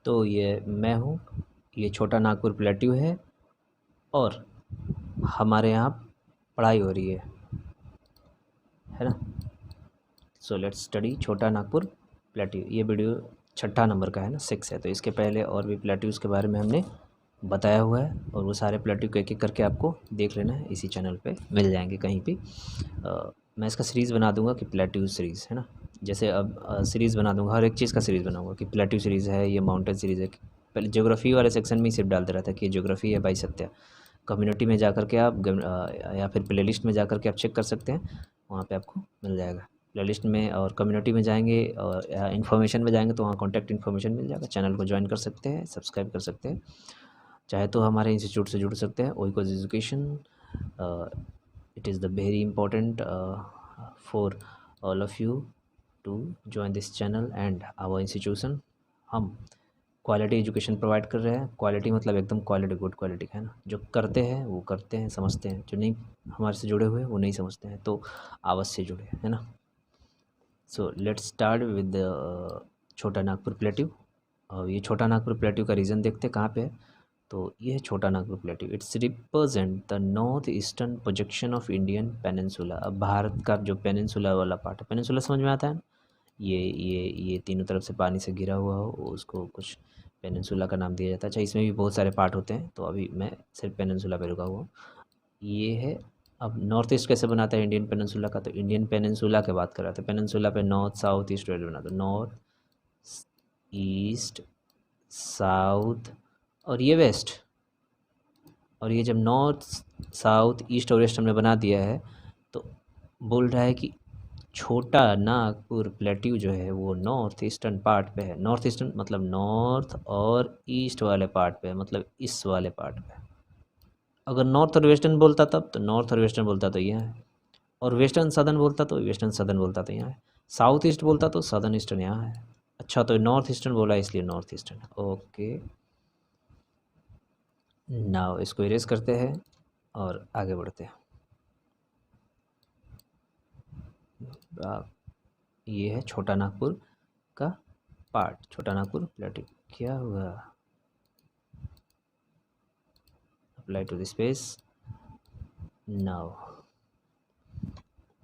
तो ये मैं हूँ, ये छोटा नागपुर प्लेट्यू है और हमारे यहाँ पढ़ाई हो रही है ना। सो लेट्स स्टडी छोटा नागपुर प्लेट्यू। ये वीडियो 6 नंबर का है ना, 6 है। तो इसके पहले और भी प्लेट्यूज़ के बारे में हमने बताया हुआ है और वो सारे प्लेट्यू एक एक करके आपको देख लेना है, इसी चैनल पे मिल जाएंगे कहीं भी। मैं इसका सीरीज़ बना दूंगा कि प्लेट्यू सीरीज़ है ना। जैसे अब सीरीज़ बना दूंगा, हर एक चीज़ का सीरीज़ बनाऊंगा कि प्लेट्यू सीरीज़ है, ये माउंटेन सीरीज़ है। पहले ज्योग्राफी वाले सेक्शन में ही सिर्फ डालते रहता है कि ये ज्योग्राफी है भाई सत्या। कम्युनिटी में जा कर के आप या फिर प्ले लिस्ट में जा कर के आप चेक कर सकते हैं, वहाँ पे आपको मिल जाएगा। प्ले लिस्ट में और कम्युनिटी में जाएंगे और इन्फॉर्मेशन में जाएंगे तो वहाँ कॉन्टैक्ट इन्फॉर्मेशन मिल जाएगा। चैनल को ज्वाइन कर सकते हैं, सब्सक्राइब कर सकते हैं, चाहे तो हमारे इंस्टीट्यूट से जुड़ सकते हैं, Oikos education. It is the very important for all of you to join this channel and our institution. हम क्वालिटी एजुकेशन प्रोवाइड कर रहे हैं। क्वालिटी मतलब एकदम क्वालिटी, गुड क्वालिटी है ना। जो करते हैं वो करते हैं, समझते हैं। जो नहीं हमारे से जुड़े हुए हैं वो नहीं समझते हैं, तो अवश्य जुड़े, है ना। सो लेट्स स्टार्ट विद छोटा नागपुर प्लेट्यू। और ये छोटा नागपुर प्लेट्यू का रीज़न देखते हैं कहाँ पे है। तो ये है छोटा Nagpur plateau. It's represent the north eastern projection of Indian peninsula. अब भारत का जो पेनिनसुला वाला पार्ट है, पेनिनसुला समझ में आता है ना, ये तीनों तरफ से पानी से घिरा हुआ हो, उसको कुछ पेनिनसुला का नाम दिया जाता है। अच्छा, इसमें भी बहुत सारे पार्ट होते हैं, तो अभी मैं सिर्फ पेनिनसुला पे रुका हुआ हूँ। ये है। अब नॉर्थ ईस्ट कैसे बनाता है इंडियन पेनिनसुला का, तो इंडियन पेनिनसुला की बात कर रहा था। पेनिनसुला पे नॉर्थ साउथ ईस्ट वेस्ट बना, तो नॉर्थ ईस्ट साउथ और ये वेस्ट। और ये जब नॉर्थ साउथ ईस्ट और वेस्ट हमने बना दिया है, तो बोल रहा है कि छोटा नागपुर प्लेट्यू जो है वो नॉर्थ ईस्टर्न पार्ट पे है। नॉर्थ ईस्टर्न मतलब नॉर्थ और ईस्ट वाले पार्ट पे है, मतलब इस वाले पार्ट पे। अगर नॉर्थ और वेस्टर्न बोलता तब तो नॉर्थ और वेस्टर्न बोलता तो यहाँ है, और वेस्टर्न सदर्न बोलता तो वेस्टर्न सदर्न बोलता तो यहाँ है, साउथ ईस्ट बोलता तो सदर्न ईस्टर्न यहाँ है। अच्छा, तो नॉर्थ ईस्टर्न बोला इसलिए नॉर्थ ईस्टर्न। ओके, नाउ इसको इरेज करते हैं और आगे बढ़ते हैं। ये है छोटा नागपुर का पार्ट, छोटा नागपुर प्लेट्यू। क्या हुआ, apply to this space now.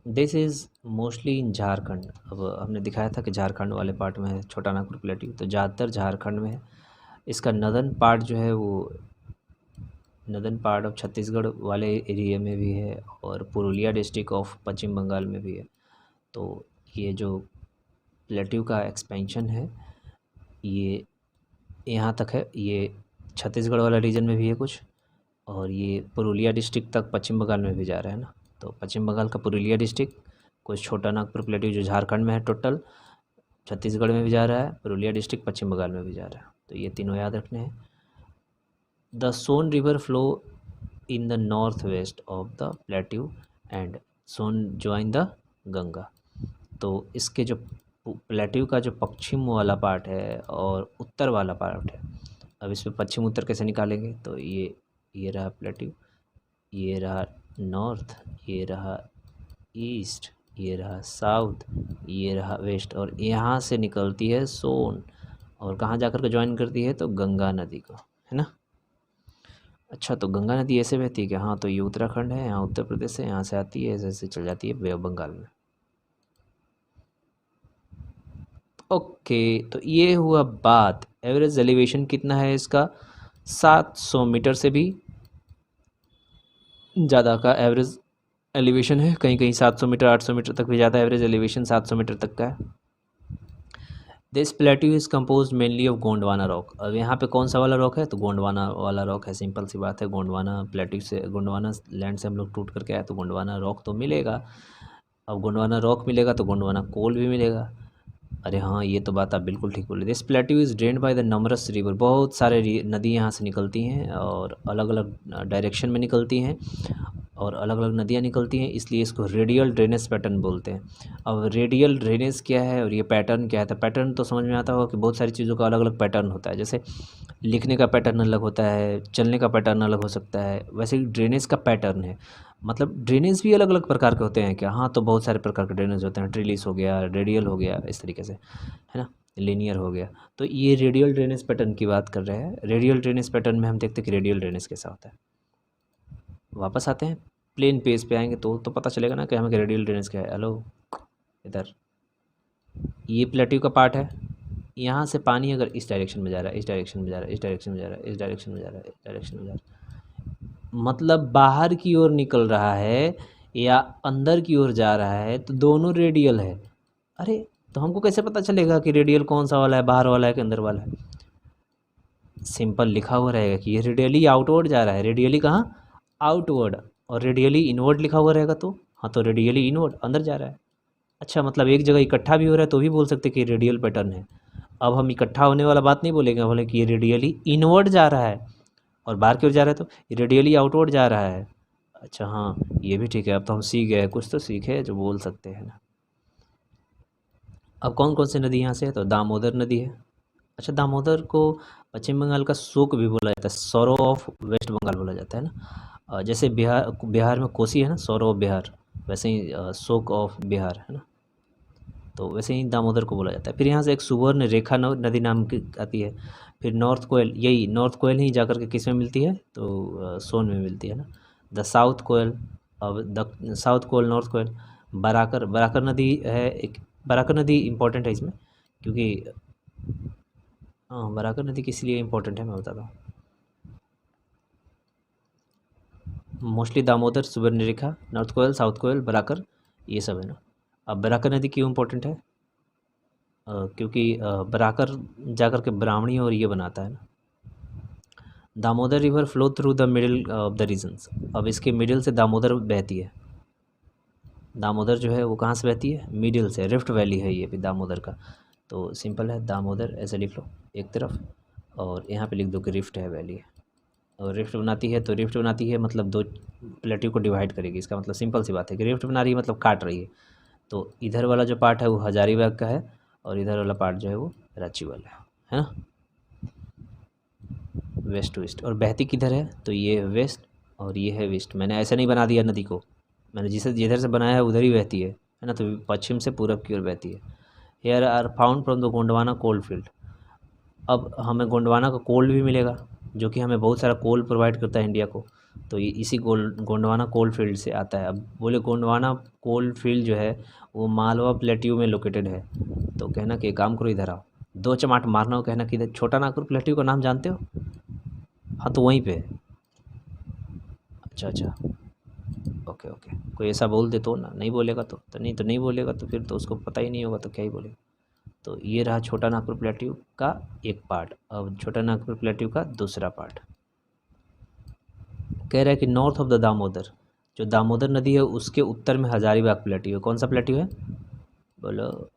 This is mostly in Jharkhand. अब हमने दिखाया था कि झारखंड वाले पार्ट में है छोटा नागपुर प्लेट्यू, तो ज़्यादातर झारखंड में है। इसका नदर्न पार्ट जो है वो नदर्न पार्ट ऑफ छत्तीसगढ़ वाले एरिया में भी है और पुरुलिया डिस्ट्रिक्ट ऑफ पश्चिम बंगाल में भी है। तो ये जो प्लेट्यू का एक्सपेंशन है ये यहाँ तक है। ये छत्तीसगढ़ वाला रीजन में भी है कुछ, और ये पुरुलिया डिस्ट्रिक्ट तक पश्चिम बंगाल में भी जा रहा है ना। तो पश्चिम बंगाल का पुरुलिया डिस्ट्रिक्ट, कुछ छोटा नागपुर प्लेट्यू जो झारखंड में है, टोटल छत्तीसगढ़ में भी जा रहा है, पुरुलिया डिस्ट्रिक्ट पश्चिम बंगाल में भी जा रहा है। तो ये तीनों याद रखने हैं। The Son river flow in the north west of the plateau and Son join the Ganga. तो इसके जो प्लेट्यू का जो पश्चिम वाला पार्ट है और उत्तर वाला पार्ट है, अब इसमें पश्चिम उत्तर कैसे निकालेंगे, तो ये रहा प्लेट्यू, ये रहा नॉर्थ, ये रहा ईस्ट, ये रहा साउथ, ये रहा वेस्ट, और यहाँ से निकलती है सोन और कहाँ जाकर के ज्वाइन करती है, तो गंगा नदी को, है ना। अच्छा, तो गंगा नदी ऐसे बहती है कि, हाँ, तो ये उत्तराखंड है, यहाँ उत्तर प्रदेश है, यहाँ से आती है, ऐसे ऐसे चल जाती है बे ऑफ बंगाल में। ओके, तो ये हुआ बात। एवरेज एलिवेशन कितना है इसका, 700 मीटर से भी ज़्यादा का एवरेज एलिवेशन है। कहीं कहीं 700 मीटर 800 मीटर तक भी ज़्यादा एवरेज एलिवेशन 700 मीटर तक का है। This plateau is compose mainly of Gondwana rock. अब यहाँ पे कौन सा वाला रॉक है, तो गोंडवाना वाला रॉक है। सिंपल सी बात है, गोंडवाना प्लेट्यू से, गोंडवाना लैंड से हम लोग टूट करके आए, तो गोंडवाना रॉक तो मिलेगा। अब गोंडवाना रॉक मिलेगा तो गोंडवाना कोल भी मिलेगा। अरे हाँ, ये तो बात आप बिल्कुल ठीक बोले। This plateau is drained by the numbers river. बहुत सारे नदी यहाँ से निकलती हैं और अलग अलग डायरेक्शन में निकलती हैं और अलग अलग नदियाँ निकलती हैं, इसलिए इसको रेडियल ड्रेनेज पैटर्न बोलते हैं। अब रेडियल ड्रेनेज क्या है और ये पैटर्न क्या है, तो पैटर्न तो समझ में आता होगा कि बहुत सारी चीज़ों का अलग अलग पैटर्न होता है। जैसे लिखने का पैटर्न अलग होता है, चलने का पैटर्न अलग हो सकता है, वैसे ही ड्रेनेज का पैटर्न है। मतलब ड्रेनेज भी अलग अलग प्रकार के होते हैं क्या, हाँ, तो बहुत सारे प्रकार के ड्रेनेज होते हैं। ट्रिलिस हो गया, रेडियल हो गया, इस तरीके से, है ना। लीनियर हो गया। तो ये रेडियल ड्रेनेज पैटर्न की बात कर रहे हैं। रेडियल ड्रेनेज पैटर्न में हम देखते हैं कि रेडियल ड्रेनेज कैसा होता है। वापस आते हैं, प्लेन पेज पे आएंगे तो पता चलेगा ना कि हमें रेडियल ड्रेनेज क्या है। हेलो, इधर ये प्लेट्यू का पार्ट है, यहाँ से पानी अगर इस डायरेक्शन में जा रहा है, इस डायरेक्शन में जा रहा है, इस डायरेक्शन में जा रहा है, इस डायरेक्शन में जा रहा है, इस डायरेक्शन में जा रहा है, मतलब बाहर की ओर निकल रहा है या अंदर की ओर जा रहा है, तो दोनों रेडियल है। अरे तो हमको कैसे पता चलेगा कि रेडियल कौन सा वाला है, बाहर वाला है कि अंदर वाला है? सिंपल लिखा हुआ रहेगा कि ये रेडियली आउटवर्ड जा रहा है। रेडियली कहाँ? आउटवर्ड। और रेडियली इनवर्ड लिखा हुआ रहेगा तो हाँ, तो रेडियली इनवर्ड अंदर जा रहा है। अच्छा, मतलब एक जगह इकट्ठा भी हो रहा है तो भी बोल सकते कि रेडियल पैटर्न है। अब हम इकट्ठा होने वाला बात नहीं बोलेंगे, बोले कि ये रेडियली इनवर्ड जा रहा है और बाहर की ओर जा रहा है तो रेडियली आउटवर्ड जा रहा है। अच्छा हाँ, ये भी ठीक है। अब तो हम सीख गए, कुछ तो सीखे जो बोल सकते हैं ना। अब कौन कौन सी नदी यहाँ से है? तो दामोदर नदी है। अच्छा, दामोदर को पश्चिम बंगाल का शोक भी बोला जाता है, सौरो ऑफ वेस्ट बंगाल बोला जाता है ना। जैसे बिहार में कोसी है ना, सौरो ऑफ बिहार, वैसे ही शोक ऑफ बिहार है ना। तो वैसे ही दामोदर को बोला जाता है। फिर यहाँ से एक सुवर्ण रेखा नदी नाम की आती है। फिर नॉर्थ कोयल, यही नॉर्थ कोयल ही जाकर के किस में मिलती है? तो सोन में मिलती है ना। द साउथ कोयल, अब द साउथ कोयल, नॉर्थ कोयल, बराकर, बराकर नदी है एक। बराकर नदी इम्पोर्टेंट है इसमें क्योंकि हाँ, बराकर नदी किस लिए इम्पोर्टेंट है मैं बताता हूँ। मोस्टली दामोदर, सुवर्णरेखा, नॉर्थ कोयल, साउथ कोयल, बराकर, ये सब है ना। अब बराकर नदी क्यों इम्पोर्टेंट है? क्योंकि बराकर जाकर के ब्राह्मणी और ये बनाता है ना। Damodar river flow through the middle of the regions. अब इसके मिडिल से दामोदर बहती है। दामोदर जो है वो कहाँ से बहती है? मिडिल से। रिफ्ट वैली है ये भी दामोदर का। तो सिंपल है, दामोदर ऐसे लिख लो एक तरफ और यहाँ पे लिख दो कि रिफ्ट है, वैली है। और रिफ्ट बनाती है, तो रिफ्ट बनाती है मतलब दो प्लेट्यू को डिवाइड करेगी। इसका मतलब सिंपल सी बात है कि रिफ्ट बना रही है मतलब काट रही है। तो इधर वाला जो पार्ट है वो हजारीबाग का है और इधर वाला पार्ट जो है वो रांची वाला है ना। West to east. और बहती किधर है? तो ये है वेस्ट और ये है वेस्ट। मैंने ऐसे नहीं बना दिया नदी को, मैंने जिधर से बनाया है उधर ही बहती है ना। तो पश्चिम से पूरब की ओर बहती है। Here are found from the Gondwana coal field. अब हमें गोंडवाना का कोल भी मिलेगा जो कि हमें बहुत सारा कोल प्रोवाइड करता है इंडिया को। तो ये इसी गोंडवाना कोल फील्ड से आता है। अब बोले गोंडवाना कोल फील्ड जो है वो मालवा प्लेट्यू में लोकेटेड है। तो कहना कि काम करो, इधर आओ, दो चमाट मारना हो, कहना कि इधर छोटा नागपुर प्लेट्यू का नाम जानते हो? हाँ, तो वहीं पे है। अच्छा अच्छा, ओके ओके। कोई ऐसा बोल दे तो ना, नहीं बोलेगा तो नहीं, तो नहीं बोलेगा तो फिर तो उसको पता ही नहीं होगा तो क्या ही बोलेगा। तो ये रहा छोटा नागपुर प्लेट्यू का एक पार्ट। अब छोटा नागपुर प्लेट्यू का दूसरा पार्ट कह रहा है कि नॉर्थ ऑफ द दामोदर, जो दामोदर नदी है उसके उत्तर में हजारीबाग प्लेट्यू है। कौन सा प्लेट्यू है? बोलो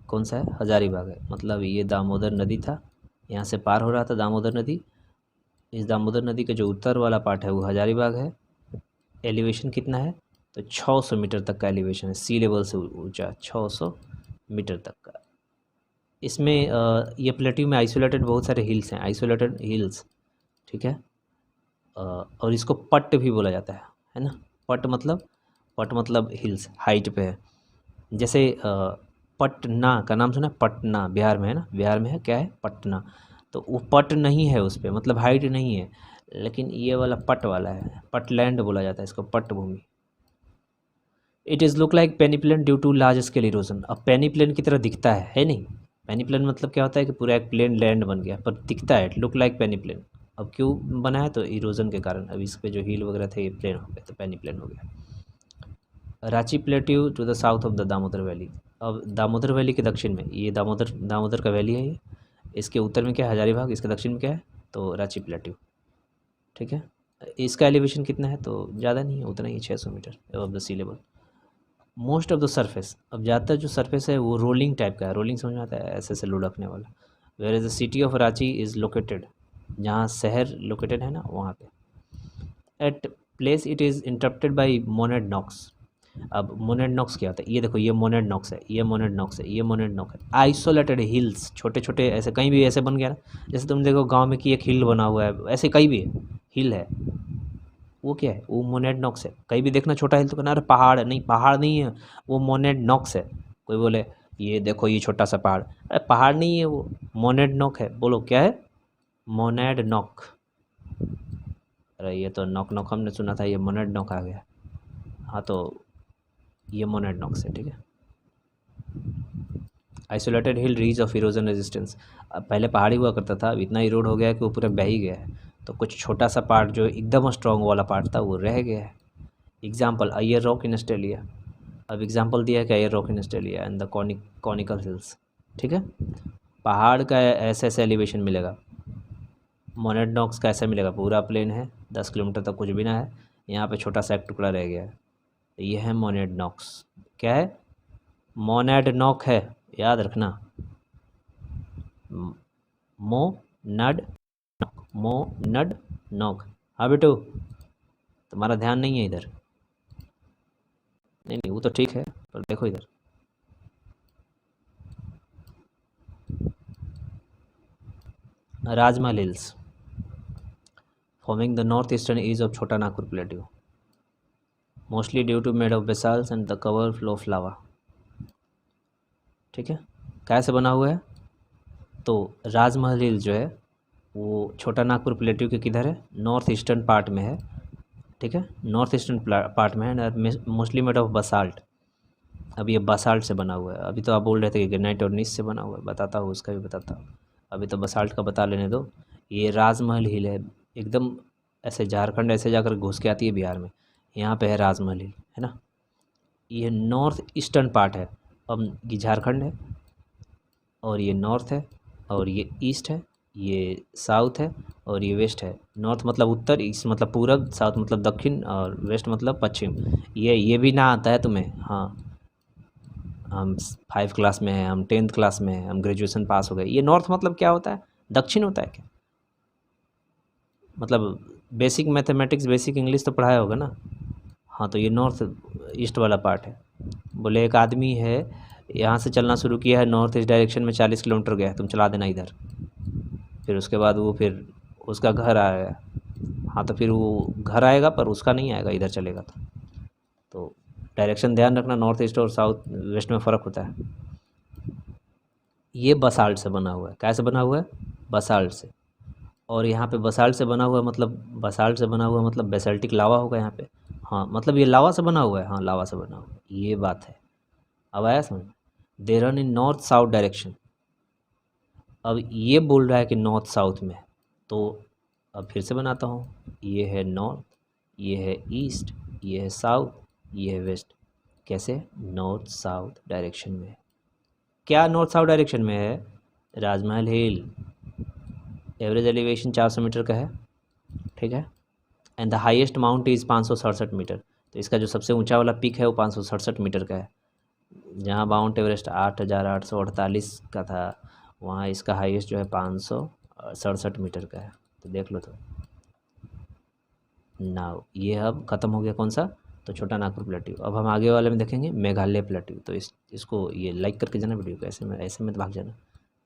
कौन सा है? हजारीबाग है। मतलब ये दामोदर नदी था, यहाँ से पार हो रहा था दामोदर नदी। इस दामोदर नदी का जो उत्तर वाला पार्ट है वो हजारीबाग है। एलिवेशन कितना है? तो 600 मीटर तक का एलिवेशन है, सी लेवल से ऊंचा 600 मीटर तक का। इसमें ये प्लेट्यू में आइसोलेटेड बहुत सारे हिल्स हैं, आइसोलेटेड हिल्स, ठीक है। और इसको पट्ट भी बोला जाता है ना। पट्ट मतलब हिल्स, हाइट पे है। जैसे पटना का नाम सुना है? पटना बिहार में है ना, बिहार में है, क्या है? पटना। तो वो पट नहीं है उस पर, मतलब हाइट नहीं है, लेकिन ये वाला पट वाला है, पटलैंड बोला जाता है इसको, पट्ट भूमि। It is look like peneplain due to large scale erosion. अब पेनीप्लेन की तरह दिखता है नहीं। पेनीप्लेन मतलब क्या होता है कि पूरा एक प्लेन लैंड बन गया, पर दिखता है लुक लाइक पेनीप्लेन। अब क्यों बना है? तो इरोजन के कारण। अब इस पे जो हिल वगैरह थे ये प्लेन हो गए, तो पेनीप्लेन हो गया। Ranchi plateau to the south of the Damodar valley. अब दामोदर वैली के दक्षिण में ये दामोदर का वैली है ये। इसके उत्तर में क्या है? हजारीबाग। इसके दक्षिण में क्या है? तो रांची प्लेट्यू, ठीक है। इसका एलिवेशन कितना है? तो ज़्यादा नहीं है, उतना ही 600 metre above the sea level. Most of the surface, अब ज़्यादातर जो सरफेस है वो रोलिंग टाइप का है। रोलिंग समझ में आता है? ऐसे ऐसे लुढ़कने वाला। Where is the city of Ranchi is located, जहाँ शहर लोकेटेड है ना वहाँ पे। At place it is interrupted by monadnocks. अब मोनेड नॉक्स क्या होता है? ये देखो, ये मोनेड नॉक्स है, ये मोनेड नॉक्स है, ये मोनेड नॉक्स है। आइसोलेटेड हिल्स, छोटे छोटे ऐसे कहीं भी ऐसे बन गया ना, जैसे तुम देखो गांव में कि एक हिल बना हुआ है, ऐसे कहीं भी हिल है, वो क्या है? वो मोनेड नॉक्स है। कहीं भी देखना छोटा हिल तो कहना अरे पहाड़ है, नहीं पहाड़ नहीं है, वो मोनेड नॉक्स है। कोई बोले ये देखो ये छोटा सा पहाड़, अरे पहाड़ नहीं है वो, मोनेडनॉक है। बोलो क्या है? मोनेडनॉक। अरे ये तो नॉक नॉक हमने सुना था, ये मोनेडनॉक आ गया। हाँ तो ये मोनेडनॉक से, ठीक है। Isolated hill ridge of erosion resistance. अब पहले पहाड़ी हुआ करता था, अब इतना इरोड हो गया है कि वो पूरा बह ही गया है। तो कुछ छोटा सा पार्ट जो एकदम स्ट्रॉन्ग वाला पार्ट था वो रह गया है। Example Ayers Rock in Australia. अब एग्जाम्पल दिया है कि Ayers Rock in Australia and the conical hills, ठीक है। पहाड़ का ऐसे ऐसे एलिवेशन मिलेगा। मोनेडनॉक्स का ऐसा मिलेगा, पूरा प्लेन है, 10 किलोमीटर तक कुछ भी ना है, यहाँ पे छोटा सा एक टुकड़ा रह गया है। तो ये है मोनेडनॉक्स। क्या है? मोनेडनॉक है, याद रखना। मोनड मोनड नॉक। हाँ बेटू, तुम्हारा ध्यान नहीं है इधर। नहीं नहीं वो तो ठीक है, पर देखो इधर। Rajmahal hills forming the north eastern edge of Chota Nagpur plateau, mostly due to made of basalt and the cover flow of lava. ठीक है, कैसे बना हुआ है? तो राजमहल हिल जो है वो छोटा नागपुर प्लेट्यू के किधर है? नॉर्थ ईस्टर्न पार्ट में है, ठीक है, नॉर्थ ईस्टर्न पार्ट में है, मोस्टली मेड ऑफ बसाल्ट। अब ये बसाल्ट से बना हुआ है। अभी तो आप बोल रहे थे कि ग्रेनाइट और नीस से बना हुआ है, बताता हूँ उसका भी बताता हूँ। अभी तो बसाल्ट का बता लेने दो। ये राजमहल हिल है, एकदम ऐसे झारखंड ऐसे जाकर घुस के आती है बिहार में, यहाँ पे है राजमहल हिल, है ना। ये नॉर्थ ईस्टर्न पार्ट है। अब ये झारखंड है और ये नॉर्थ है और ये ईस्ट है, ये साउथ है और ये वेस्ट है। नॉर्थ मतलब उत्तर, ईस्ट मतलब पूरब, साउथ मतलब दक्षिण और वेस्ट मतलब पश्चिम। ये भी ना आता है तुम्हें? हाँ, हम 5 क्लास में हैं, हम 10th क्लास में हैं, हम ग्रेजुएशन पास हो गए। ये नॉर्थ मतलब क्या होता है? दक्षिण होता है क्या? मतलब बेसिक मैथमेटिक्स बेसिक इंग्लिश तो पढ़ाया होगा ना। हाँ तो ये नॉर्थ ईस्ट वाला पार्ट है। बोले एक आदमी है, यहाँ से चलना शुरू किया है, नॉर्थ ईस्ट डायरेक्शन में 40 किलोमीटर गया, तुम चला देना इधर। फिर उसके बाद वो फिर उसका घर आएगा। हाँ तो फिर वो घर आएगा पर उसका नहीं आएगा, इधर चलेगा तो डायरेक्शन ध्यान रखना, नॉर्थ ईस्ट और साउथ वेस्ट में फ़र्क होता है। ये बसाल्ट से बना हुआ है। कैसे बना हुआ है? बसाल्ट से। और यहाँ पे बसाल्ट से बना हुआ है मतलब, बसाल्ट से बना हुआ है मतलब बेसाल्टिक लावा होगा यहाँ पे। हाँ मतलब ये लावा से बना हुआ है, हाँ लावा से बना हुआ है, ये बात है। अब आया समझ? They run in north south direction. अब ये बोल रहा है कि नॉर्थ साउथ में, तो अब फिर से बनाता हूँ। ये है नॉर्थ, ये है ईस्ट, ये है साउथ, ये है वेस्ट। कैसे? नॉर्थ साउथ डायरेक्शन में। क्या नॉर्थ साउथ डायरेक्शन में है? राजमहल हिल। एवरेज एलिवेशन 400 मीटर का है, ठीक है, and the highest mount is 567 metre. तो इसका जो सबसे ऊंचा वाला पीक है वो 567 मीटर का है। जहाँ माउंट एवरेस्ट 8,848 का था, वहाँ इसका हाईएस्ट जो है 567 मीटर का है। तो देख लो। तो नाउ ये अब ख़त्म हो गया कौन सा? तो छोटा नागपुर प्लेट्यू। अब हम आगे वाले में देखेंगे मेघालय प्लेट्यू। तो इसको ये लाइक करके जाना वीडियो को, ऐसे में तो भाग जाना,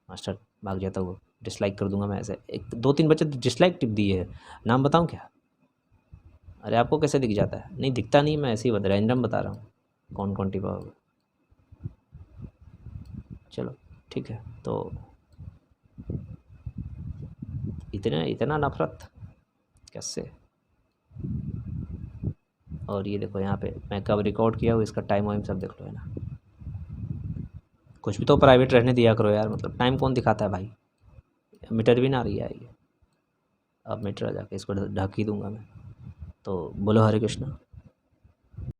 मास्टर भाग जाता वो, डिसलाइक कर दूंगा मैं। ऐसे 1-2-3 बच्चे तो डिसलाइक टिप दिए है, नाम बताऊँ क्या? अरे आपको कैसे दिख जाता है? नहीं दिखता नहीं, मैं ऐसे ही रैंडम बता रहा हूँ कौन कौन टिपा होगा। चलो ठीक है, तो इतना इतना नफरत कैसे? और ये देखो यहाँ पे मैं कब रिकॉर्ड किया हूँ, इसका टाइम वाइम सब देख लो, है ना। कुछ भी तो प्राइवेट रहने दिया करो यार, मतलब टाइम कौन दिखाता है भाई? मीटर भी ना रही है ये। अब मीटर आ जाके इसको ढक ही दूंगा मैं। तो बोलो हरे कृष्णा।